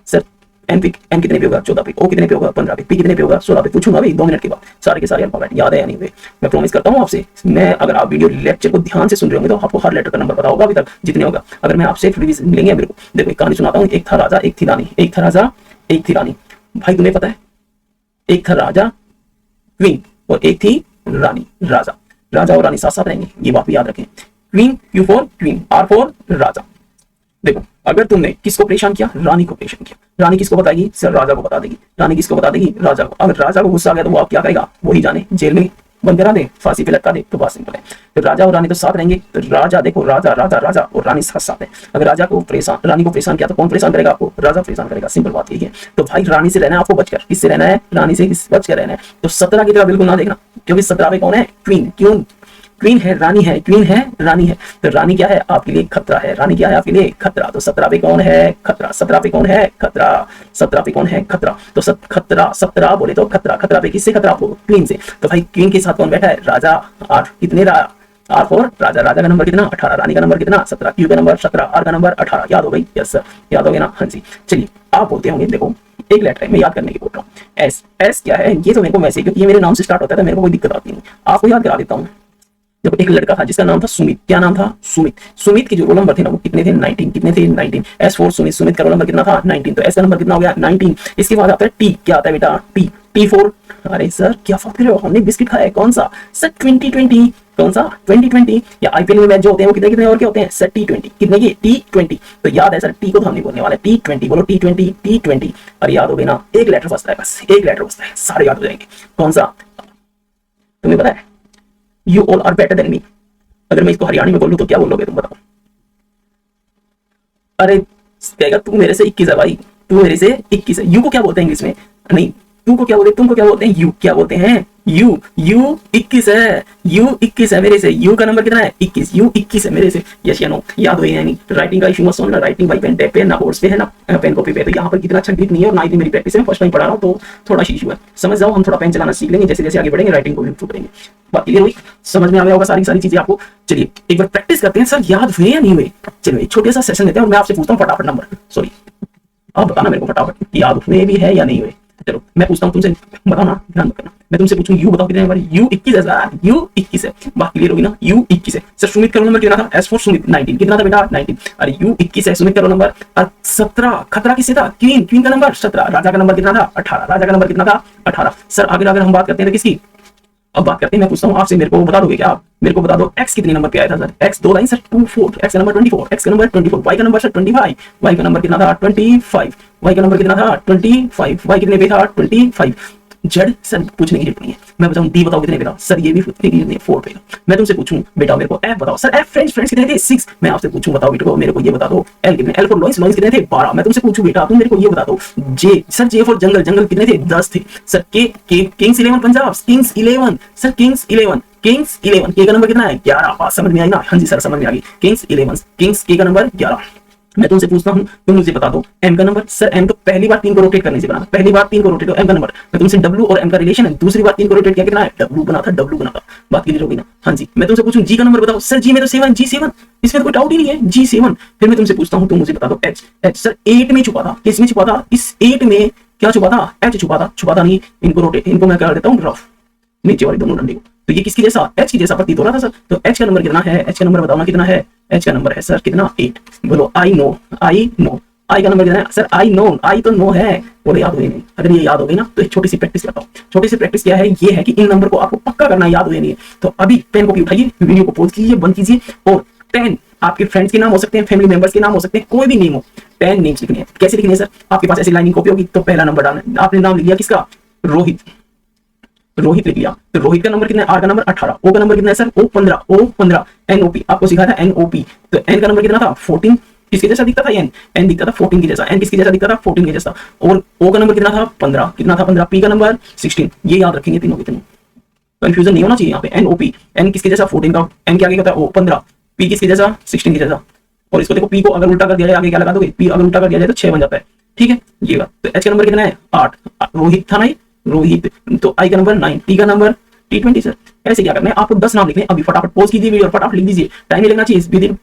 सर। एन कितने पे होगा, 14 पे। O कितने पे होगा, 15 पे। P कितने पे होगा, 16 पे। पूछूंगा भाई 2 मिनट के बाद सारे के सारे अल्फाबेट याद है या नहीं हुए। मैं प्रॉमिस करता हूँ आपसे, मैं अगर आप वीडियो लेक्चर को ध्यान से सुन रहे होंगे तो आपको हर लेटर का नंबर पता होगा अभी तक जितने होगा। अगर मैं आपसे रिवीजन मिलेंगे मेरे को, देखो एक कहानी सुनाता हूँ। एक था राजा, एक थी रानी, एक था राजा, एक थी रानी। भाई तुम्हें पता है, एक था राजा क्वीन और एक थी रानी राजा। राजा और रानी साथ साथ रहेंगे, ये बात भी याद रखें। Queen, Q for queen, R for राजा। देखो अगर तुमने किसको परेशान किया, रानी को परेशान किया, रानी किसको बताएगी सर, राजा को बता देगी। रानी किसको बता देगी, राजा को। अगर राजा को गुस्सा आ गया तो वो आप क्या करेगा, वही जाने, जेल में बंद करा दे, फांसी पे लटका दे, तो बात सिंपल है। तो राजा और रानी तो साथ रहेंगे, तो राजा देखो, राजा राजा राजा और रानी साथ साथ है। अगर राजा को परेशान, रानी को परेशान किया तो कौन परेशान करेगा आपको? राजा परेशान करेगा, सिंपल बात यही है। तो भाई रानी से रहना है आपको बचकर, किससे रहना है? रानी से बच कर रहना है। तो 17 की तरह बिल्कुल ना देखना, क्योंकि 17 में कौन है? क्वीन। क्यों? क्वीन है, रानी है, क्वीन है, रानी है। तो रानी क्या है? आपके लिए खतरा है। रानी क्या है? आपके लिए खतरा। तो 17 पे कौन है? खतरा। 17 पे कौन है? खतरा। 17 पे कौन है? खतरा। तो खतरा, 17 बोले तो खतरा। खतरा पे किससे खतरा? आपको क्वीन से। तो भाई क्वीन के साथ कौन बैठा है? राजा। 8 कितने R4 राजा। राजा का नंबर कितना? 18। रानी का नंबर कितना? 17। क्यू का नंबर 17, आर का नंबर 18। याद हो गई? यस सर, याद हो गया ना? हाँ जी। चलिए आप बोलते होंगे, देखो एक लेटर है, मैं याद करने की बोल रहा हूँ। एस। एस क्या है? ये तो मेरे को वैसे, क्योंकि ये मेरे नाम से स्टार्ट होता है तो मेरे को कोई दिक्कत आती नहीं, आपको याद करा देता हूँ। जब एक लड़का था जिसका नाम था सुमित। क्या नाम था? सुमित। सुमित के जो रोल नंबर थे ना वो कितने थे? 19। कितने थे? 19। S4 सुमित। सुमित का रोल नंबर कितना था? 19। तो S का नंबर कितना हो गया? 19। इसके बाद आता है T। क्या आता है बेटा? T। T4। अरे सर क्या बात कर रहे हो, हमने बिस्किट खाया है। कौन सा? सर 2020। कौन सा? 2020। या आईपीएल में मैच जो होते हैं वो कितने कितने ओवर के होते हैं? Sir T20। कितने की? T20। तो याद है सर, टी को तो हम नहीं बोलने वाले, T20 बोलो, T20 T20। और याद हो गई ना? एक लेटर बचता है, बस एक लेटर बचता है, सारे याद हो जाएंगे। कौन सा? तुम्हें पता है? You all are better than me. अगर मैं इसको हरियाणी में बोलूं तो क्या बोलोगे तुम बताओ? अरे कहेगा तू मेरे से 21 है भाई, तू मेरे से 21 है। यू को क्या बोलते हैं इंग्लिश में? नहीं, तू को क्या बोलते हैं? तुमको क्या बोलते हैं? यू। क्या बोलते हैं? यू। यू 21 है, यू 21 है मेरे से। यू का नंबर कितना है? 21। यू 21 है मेरे से। यस या नो? याद हुई है नहीं? राइटिंग का इशू मत सुनना, राइटिंग भाई पेन पे, ना बोर्ड्स पे है ना पेन कॉपी पे। तो यहाँ पर कितना अच्छा ग्रिप नहीं है और ना ही मेरी प्रैक्टिस है, फर्स्ट टाइम पढ़ा रहा हूँ तो थोड़ा इशू है, समझ जाओ। हम थोड़ा पेन चलाना सीख लेंगे, जैसे जैसे आगे बढ़ेंगे राइटिंग को भी इम्प्रूव करेंगे। बात क्लियर हुई? समझ में आ गया होगा सारी सारी चीजें आपको। चलिए एक बार प्रैक्टिस करते हैं। सर याद हुए या नहीं हुए? चलिए एक छोटे सा सेशन लेते हैं और मैं आपसे पूछता हूँ फटाफट नंबर, सॉरी आप बताना मेरे को फटाफट याद हुए भी है या नहीं हुए। चलो मैं पूछता हूँ तुमसे, बताओ ना, ध्यान करना। मैं तुमसे पूछूं यू बताओ कितने नंबर? यू 21 है सर, यू 21 है। बात क्लियर होगी ना? यू 21 है सर। सुमित का रोल नंबर कितना था? S4 सुमित 19। कितना था बेटा? 19। अरे यू 21 है, सुमित का रोल नंबर 17। खतरा किससे था? क्वीन। क्वीन का नंबर 17। राजा का नंबर कितना था? 18। राजा का नंबर कितना था? 18। सर आगे अगर हम बात करते हैं तो किसकी? अब बात करते हैं, मैं पूछता हूँ आपसे, मेरे को बता दोगे क्या आप? मेरे को बता दो x कितने नंबर पे आया था sir? x 2 line sir 24। x का नंबर 24। x का नंबर 24। y का नंबर सर 25। y का नंबर कितना था? 25। y का नंबर कितना था? 25। y कितने पे था? 25। जेड सर पूछने की जरूरत नहीं है, मैं बताऊं डी बताओ कितने पे था? सर ये भी पूछने की जरूरत नहीं है, 4 पे था। मैं तुमसे पूछूं बेटा मेरे को एफ बताओ। सर एफ फ्रेंड्स कितने थे? 6। मैं आपसे पूछूं बताओ बेटा मेरे को ये बता दो एल कितने? एल फॉर लॉइंस कितने थे? 12। मैं तुमसे पूछूं बेटा तुम मेरे को ये बता दो जे। सर जे फॉर जंगल कितने थे? 10 थे। सर के Kings 11 Punjab, Kings 11 sir, Kings 11 के का नंबर कितना है? 11। बात समझ में आई ना? हाँ जी सर समझ में आ गई। किंग्स 11, किंग्स के का नंबर 11। मैं तुमसे पूछता हूं, तुम मुझे बता दो m का नंबर। सर m तो पहली बार 3 को रोटेट करने से बना, पहली बार 3 को रोटेट हो m का नंबर। मैं तुमसे w और m का रिलेशन है, दूसरी बार 3 को रोटेट किया कितना है? w बना था, w बना था। बात क्लियर होगी ना? हाँ जी। मैं तुमसे पूछूं g का नंबर बताओ। सर g में तो 7, g7, इसमें तो कोई डाउट ही नहीं है, g7। फिर मैं तुमसे पूछता हूं, तुम मुझे बता दो h सर 8 में छुपा था, किसमें छुपा था? इस 8 में क्या छुपा था? h छुपा था नहीं। इनको रोटेट, इनको मैं कर देता हूं रफ, नीचे वाली दोनों डंडे को। तो ये किसकी जैसा? h की जैसा प्रतीत हो रहा था सर। तो h का नंबर कितना है? h का नंबर बताओ ना कितना है? h का नंबर है सर कितना? 8। बोलो I नो। I का नंबर कितना है? सर I नो, I तो नो है। बोले याद हुई नहीं? अगर ये याद हो गई ना तो एक छोटी सी प्रैक्टिस करता हूँ। छोटी सी प्रैक्टिस क्या है? ये है कि इन नंबर को आपको पक्का करना, याद हुए नहीं है तो अभी पेन कॉपी उठाइए, वीडियो को पॉज कीजिए, बंद कीजिए और 10 आपके फ्रेंड्स के नाम हो सकते हैं, फैमिली मेंबर्स के नाम हो सकते हैं, कोई भी नेम हो, 10 नेम्स लिखने हैं। कैसे लिखने हैं सर? आपके पास ऐसी लाइनिंग कॉपी होगी तो पहला नंबर डालना है। आपने नाम लिख लिया किसका? रोहित लिख लिया। तो रोहित का नंबर कितना है? आर का नंबर 18। ओ का नंबर कितना है सर? ओ 15। एनओपी आपको सिखाया था एनओपी। तो एन का नंबर कितना था? 14। किसके जैसा दिखता था? एन दिखता था 14 की जैसा। एन किसके जैसा दिखता था? 14 के जैसा। और ओ का नंबर कितना था? 15। कितना था? 15। पी का नंबर 16। ये याद रखेंगे तीनों के तीनों, कंफ्यूजन नहीं होना चाहिए यहाँ पे। एनओपी, एन किसके जैसा? 14 का, एन के आगे क्या होता है? ओ 15। पी किसके जैसा? 16 के जैसा। और इसको देखो, पी को अगर उल्टा कर दिया जाए आगे क्या लगा दोगे? पी अगर उल्टा कर दिया जाए तो 6 बन जाता है, ठीक है ये बात। तो एच का नंबर कितना है? 8। रोहित था ना ये, रोहित। तो आई का नंबर 9, टी का नंबर T20 सर। ऐसे क्या करना है आपको? 10 नाम लिखने। अभी फटाफट पॉज कीजिए वीडियो और फटाफट लिख दीजिए, टाइम नहीं लगना चाहिए, विद इन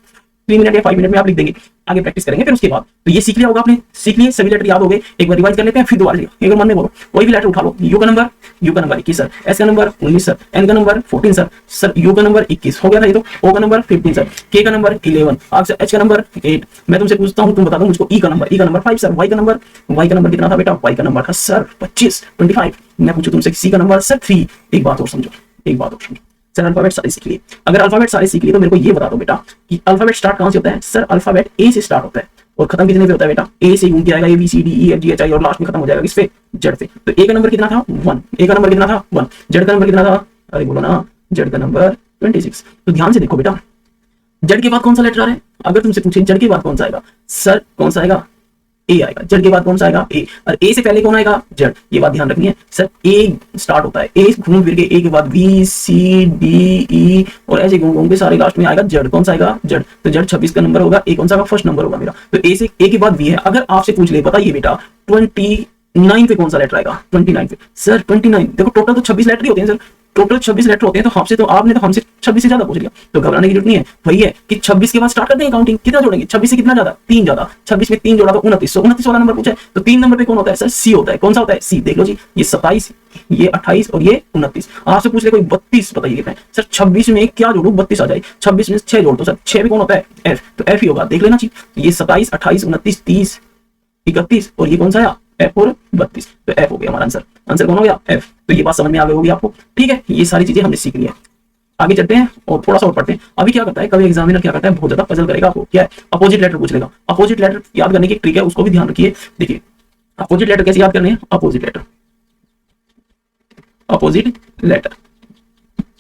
3 मिनट या 5 मिनट में आप लिख देंगे। आगे प्रैक्टिस करेंगे फिर उसके बाद। तो ये सीख लिया होगा आपने, सीख लिए सभी लेटर याद हो गए। एक बार रिवाइज कर लेते हैं फिर दोबारा एक बार मन में बोलो, कोई भी लेटर उठा लो। यू का नंबर 21 सर, एस का नंबर 19 सर, एन का नंबर 14 सर, यू का नंबर 21 हो गया था ये तो, ओ का नंबर 15 सर, के का नंबर 11, एच का नंबर 8। मैं तुमसे पूछता हूँ, तुम बता दो मुझको ई का नंबर 5 सर, वाई का नंबर कितना था बेटा? वाई का नंबर था सर 25। मैं पूछूं तुमसे सी का नंबर सर 3। एक बात और समझो, सर अल्फाबेट सारे सीख लिए। अगर अल्फाबेट सारे सीख लिए तो मेरे को ये बता दो बेटा कि अल्फाबेट स्टार्ट कहां से होता है? सर अल्फाबेट ए से स्टार्ट होता है और खत्म कितने पे होता है बेटा? ए से घूम के आएगा, A B C D E F G H I और लास्ट में खत्म हो जाएगा किस पे? जेड पे। तो ए का नंबर कितना था? 1। ए का नंबर कितना था? 1। जेड का नंबर कितना था? अरे बोलो ना, जेड का नंबर 26। तो ध्यान से देखो बेटा, जेड के बाद कौन सा लेटर आ रहा है? अगर तुमसे पूछे जेड के बाद कौन सा आएगा, सर कौन सा आएगा? ए आएगा। जेड के बाद कौन सा आएगा? ए। और ए से पहले कौन आएगा? जेड। ये बात ध्यान रखनी है सर, ए स्टार्ट होता है, ए घूम फिर के ए के बाद बी सी डी ई और ऐसे घूम घूम के सारे लास्ट में आएगा जेड। कौन सा आएगा? जेड। तो जेड 26 का नंबर होगा, ए कौन सा का फर्स्ट नंबर होगा मेरा। तो ए से ए के बाद बी है। अगर आपसे पूछ ले बताइए बेटा 29 पे कौन सा लेटर आएगा? 29 पे सर 29, देखो टोटल तो 26 लेटर ही होते हैं सर, टोटल 26 लेटर होते हैं। तो आपसे तो आपने तो हमसे 26 से ज्यादा पूछ लिया, तो घबराने की जरूरत नहीं है। वही है कि 26 के बाद स्टार्ट करते हैं काउंटिंग। कितना जोड़ेंगे? 26 से कितना ज्यादा? 3 ज्यादा। 26 में 3 जोड़ा तो 29। 29 वाला नंबर पूछा है, तो 3 नंबर पे कौन होता है सर? सी होता है। कौन सा होता है? सी। देख लो जी, ये 27, ये 28 और ये 29। आपसे पूछ ले कोई 32, बताइए कितना है सर? 26 में क्या जोड़ू 32 आ जाए। 26 में 6 जोड़ दो सर, 6 में कौन होता है? एफ। तो एफ ही होगा, देख लेना चाहिए। ये 27, 28, 29, 30, 31 और ये कौन सा आया? एफ और 32। तो एफ हो गया हमारा आंसर। आंसर कौन हो गया? एफ। तो ये बात समझ में आ गई होगी आपको, ठीक है। ये सारी चीजें हमने सीख ली है। आगे चलते हैं और थोड़ा सा और पढ़ते हैं। अभी क्या करता है कभी एग्जामिनर, क्या करता है, बहुत ज्यादा पजल करेगा आपको। क्या है? अपोजिट लेटर पूछ लेगा। अपोजिट लेटर याद करने की ट्रिक है, उसको भी ध्यान रखिए। देखिए अपोजिट लेटर कैसे याद करने हैं? Opposite letter, opposite letter.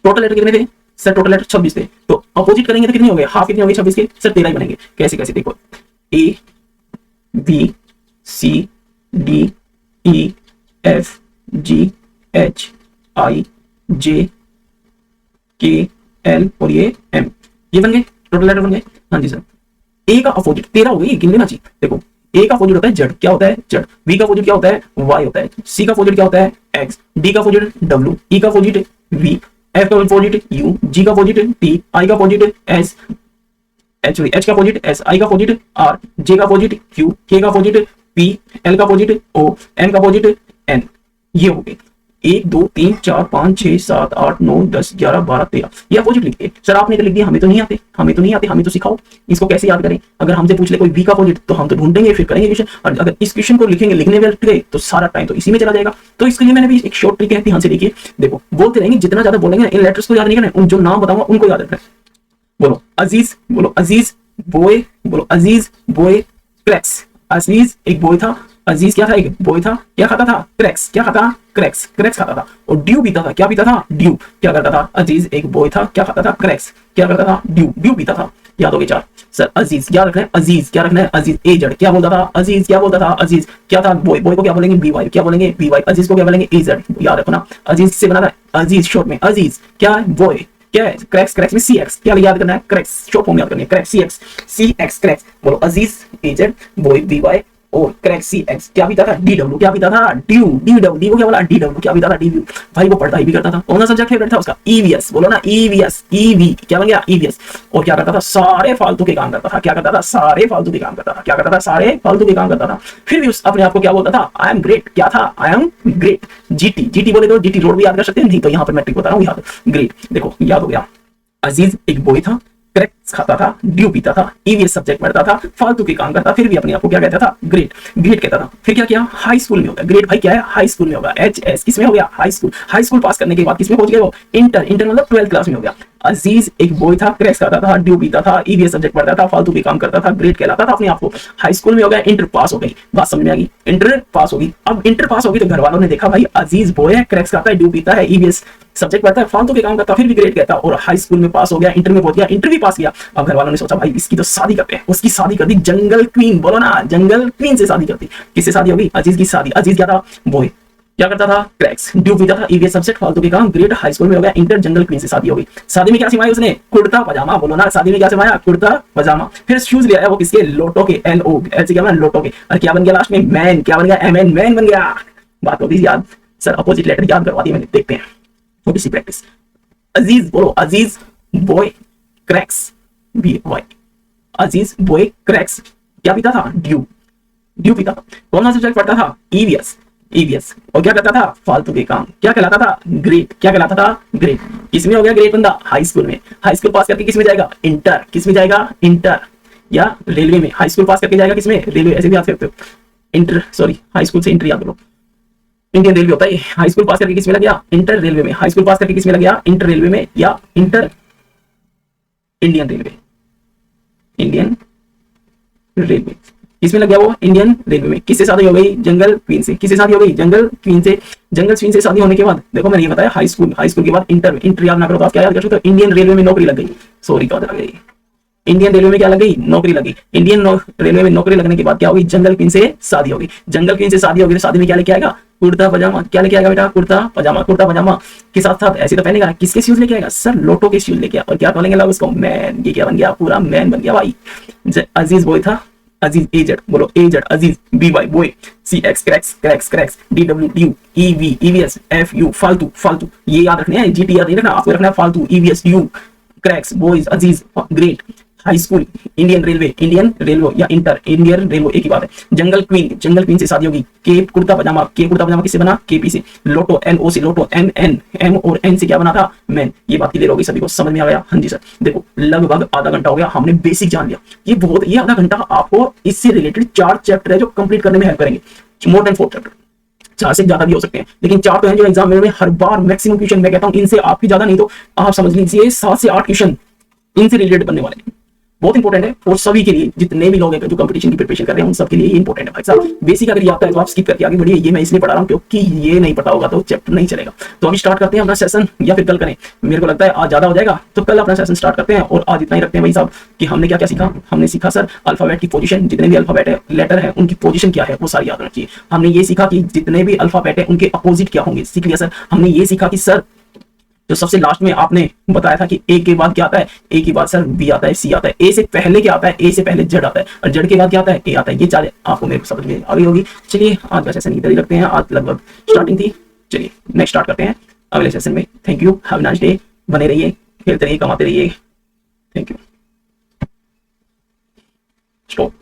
Total letter कितने थे सर? टोटल लेटर 26 थे। तो अपोजिट करेंगे तो कितने हो गए? हाफ कितने हो गए 26 के? सर 13 ही बनेंगे। कैसे कैसे? देखो, A B C D E F G H I J K L और ये एम, ये बन गए टोटल लेटर बन गए। हाँ जी सर। ए का अपोजिट 13 हो गई, गिन लेना चाहिए। देखो ए का अपोजिट होता है जेड, क्या होता है? जेड। बी का अपोजिट क्या होता है? वाई होता है। सी का अपोजिट क्या होता है? एक्स। डी का अपोजिट डब्ल्यू। ई का अपोजिट वी। एफ का अपोजिट यू। जी का अपोजिट टी। आई का अपोजिट एस। एच का अपोजिट एस। आई का अपोजिट आर। जे का अपोजिट क्यू। के का अपोजिट पी। एल का अपोजिट ओ। एम का अपोजिट एन। ये हो गए 1 2 3 4 5 6 7 8 9 10 11 12 13। ये अपोजिट लिख दिए सर। आपने तो लिख दिया, हमें तो नहीं आते, हमें तो नहीं आते, हमें तो सिखाओ इसको कैसे याद करें। अगर हमसे पूछ ले कोई वी का अपोजिट तो हम तो ढूंढेंगे, फिर करेंगे क्वेश्चन। और अगर इस क्वेश्चन को लिखेंगे, लिखने में गए तो सारा टाइम तो इसी में चला जाएगा। तो इसके लिए मैंने भी एक शॉर्ट ट्रिक है, ध्यान से देखिए। देखो बोलते रहेंगे, जितना ज्यादा बोलेंगे इन लेटर्स को याद नहीं करना, उन जो नाम बताऊंगा उनको याद रखना है। बोलो अजीज, बोलो अजीज बॉय, बोलो अजीज बॉय क्रैक्स। अजीज एक बॉय था, अजीज क्या था? एक बॉय था। क्या खाता था? क्रैक्स। क्या खाता? क्रैक्स। क्रैक्स खाता था। और ड्यू पीता था। क्या पीता था? ड्यू। क्या करता था? अजीज एक बॉय था, क्या खाता था? क्रैक्स। क्या करता था? ड्यू। ड्यू पीता था। याद हो गए 4। सर अजीज क्या रखना है? अजीज क्या रखना है? अजीज ए जेड। क्या बोलता था? अजीज क्या बोलता था? अजीज क्या था? बॉय। बॉय को क्या बोलेंगे? B Y. क्या बोलेंगे? B Y. अजीज को क्या बोलेंगे? A Z. याद रखो ना, अजीज से बना था अजीज शॉर्ट में। अजीज क्या है? बॉय। क्या है? क्रैक्स। क्रैक्स में सी एक्स। क्या याद करना है? क्रैक्स। शॉर्ट फॉर्म याद करनी है, क्रैक्स सी एक्स। सी एक्स क्रैक्स। बोलो अजीज ए जेड बॉय बी वाई और क्रैक्स सी एक्स। क्या पीता था? D W. क्या पीता था? ड्यू। D W. डी को क्या बोला? D W. क्या पीता था? D view. भाई वो पढ़ाई भी करता था। कौन सा सब्जेक्ट फेवरेट था उसका? ईवीएस। बोलो ना ईवीएस। ईवी क्या बन गया? ईवीएस। और क्या करता था? सारे फालतू के काम करता था। क्या करता था? सारे फालतू के काम करता था। क्या करता था? सारे फालतू के काम करता था। फिर भी उस अपने आप को क्या बोलता था? I am great. क्या था? I am great. GT. GT बोले तो जीटी रोड भी याद कर सकते हैं, नहीं तो यहाँ पर मैट्रिक बता रहा हूँ याद। ग्रेट। देखो याद हो गया। अजीज एक बॉय था, क्रैक्स खाता था, ड्यू पीता था, ईवीएस सब्जेक्ट पढ़ता था, फालतू के काम करता, फिर भी अपने आप को क्या कहता था? ग्रेट। ग्रेट कहता था। फिर क्या किया? हाई स्कूल में होगा। ग्रेट भाई क्या है? हाई स्कूल में होगा। एच एस किस में हो गया? High school. हाई स्कूल पास करने के बाद किस में पहुंच गए वो? इंटर। इंटर मतलब 12th क्लास में हो गया। अजीज एक बॉय था, क्रैक्स खाता था, ड्यू पीता था, ईवीएस सब्जेक्ट पढ़ता था, फालतू के काम करता था, ग्रेट कहलाता था अपने आप को। हाई स्कूल में हो गया, इंटर पास हो गई। बात समझ में आ गई? इंटर पास होगी। अब इंटर पास होगी तो घर वालों ने देखा भाई अजीज बॉय है, क्रैक्स खाता है, ड्यू पीता है, ईवीएस सब्जेक्ट पढ़ता है, फालतू के काम करता, फिर भी ग्रेट कहता, और हाई स्कूल में पास हो गया, इंटर में पहुंच गया, इंटर भी पास किया। अब घर वालों ने सोचा भाई इसकी तो शादी करते हैं। उसकी शादी कर दी जंगल क्वीन। बोलो ना, जंगल क्वीन से शादी करती। किससे शादी होगी? अजीज की शादी। अजीज क्या था? बॉय। क्या करता था? क्रैक्स। ड्यू पीता था, ईवीएस सब्जेक्ट, फालतू के काम, ग्रेट। हाई स्कूल में हो गया, इंटर, जंगल क्वीन से शादी हो गई। शादी में क्या सिमाया उसने? कुर्ता पजामा। बोलो ना, शादी में क्या सिमाया? कुर्ता पजामा। फिर शूज ले आया वो किसके? लोटो के। एल ओ ऐसे क्या बना? लोटो के। और क्या बन गया लास्ट में? मैन। क्या बन गया? M N. मैन बन गया। बात होती याद। सर अपोजिट लेटर याद करवा दी मैंने, देखते हैं छोटी सी प्रैक्टिस। अजीज बोलो, अजीज बॉय क्रैक्स बी वाई। अजीज बॉय क्रैक्स क्या पीता था? ड्यू। ड्यू पीता था। कौन सा सब्जेक्ट पढ़ता था? ईवीएस। ईवीएस। और क्या करता था? फालतू के काम। क्या कहलाता था? ग्रेट। क्या कहलाता था? ग्रेट। किसमें हो गया ग्रेट बंदा? हाई स्कूल में। हाई स्कूल पास करके किसमें जाएगा? इंटर। किसमें जाएगा? इंटर या रेलवे में। हाई स्कूल पास करके जाएगा किसमें? रेलवे। ऐसे भी याद करते हो। इंटर, सॉरी हाई स्कूल से इंटर याद करो, इंडियन रेलवे होता है। हाई स्कूल पास करके किसमें लग गया? इंटर रेलवे में। हाई स्कूल पास करके किसमें लग गया? इंटर रेलवे में या inter Indian railway. Indian railway. इसमें लग गया वो इंडियन रेलवे में। किससे शादी हो गई? जंगल क्वीन से। किससे शादी हो गई? जंगल क्वीन से। जंगल क्वीन से शादी होने के बाद देखो मैंने ये बताया हाई स्कूल, हाई स्कूल के बाद इंटर, इंटर याद ना करो तो आप क्या याद कर सकते हो? इंडियन रेलवे में नौकरी लग गई। सॉरी क्या लग गई? इंडियन रेलवे में क्या लग गई? नौकरी लगी। इंडियन रेलवे में नौकरी लगने के बाद क्या होगी? जंगल क्वीन से शादी होगी। जंगल क्वीन से शादी होगी तो शादी में क्या लेके आएगा? कुर्ता पजामा। क्या लेके आएगा बेटा? कुर्ता पजामा। कुर्ता पजामा के साथ साथ ऐसे तो पहनेगा, किसके शूज लेके आएगा? सर लोटो के शूज लेके आया। और क्या बोलेंगे लोग उसको? मैन। ये क्या बन गया? पूरा मैन बन गया भाई। अजीज बॉय था, अजीज एजेड, बोलो A Z, Aziz B Y boy, C X cracks, cracks cracks, D W due, E V EVS, F U फालतू, फालतू ये याद रखने हैं, जीटी याद नहीं रखना आपको, रखना है फालतू, EVS you, cracks, boys, Aziz, great, high school, Indian railway या इंटर, इंडियन रेलवे एक ही बात है। जंगल क्वीन, जंगल क्वीन से शादी होगी। के कुर्ता पजामा, के कुर्ता पजामा किससे बना? केपी से। लोटो, एन ओ से, लोटो, एम एन, एम और एन से क्या बना था? मैन। ये बात क्लियर होगी सभी को, समझ में आ गया? हाँ जी सर। देखो लगभग आधा घंटा हो गया, हमने बेसिक जान लिया। ये आधा घंटा आपको इससे रिलेटेड 4 चैप्टर है जो कंप्लीट करने में हेल्प करेंगे। मोर देन 4 चैप्टर, 4 से ज्यादा भी हो सकते हैं, लेकिन 4 तो हैं जो एग्जाम में हर बार मैक्सिमम क्वेश्चन मैं कहता हूं इनसे आपकी ज्यादा नहीं तो आप समझ लीजिए 7 से 8 क्वेश्चन इनसे रिलेटेड बनने वाले हैं। बहुत इंपॉर्टेंट है और सभी के लिए, जितने भी लोग हैं जो कंपटीशन की प्रिपरेशन कर रहे हैं उन सबके लिए ये इंपॉर्टेंट है भाई साहब। बेसिक अगर ये आता है तो आप स्किप करके आगे बढ़िए। ये मैं इसलिए पढ़ा रहा हूं क्योंकि ये नहीं पता होगा तो चैप्टर नहीं चलेगा। तो अभी स्टार्ट करते हैं अपना सेशन, या फिर कल करें? मेरे को लगता है आज ज्यादा हो जाएगा तो कल अपना सेशन स्टार्ट करते हैं। और आज इतना ही रखते हैं भाई साहब कि हमने क्या क्या सीखा। हमने सीखा सर अल्फाबेट की पोजीशन, जितने भी अल्फाबेट है लेटर है उनकी पोजीशन क्या है वो सारी याद होना चाहिए। हमने ये सीखा कि जितने भी अल्फाबेट है उनके अपोजिट क्या होंगे, सीख लिया सर। हमने ये सीखा कि सर जो सबसे लास्ट में आपने बताया था कि ए के बाद क्या आता है? ए के बाद सर बी आता है, सी आता है। ए से पहले क्या आता है? ए से पहले जेड आता है, और जेड के बाद क्या आता है? ए आता है। ये चार आपको मेरे को समझ में आ गई होगी। चलिए आज का सेशन इधर ही रखते हैं। आज लगभग स्टार्टिंग थी। चलिए नेक्स्ट स्टार्ट करते हैं अगले सेशन में। Thank you, have a nice day. बने रहिए, खेलते रहिए, कमाते रहिए। Thank you. स्टॉप।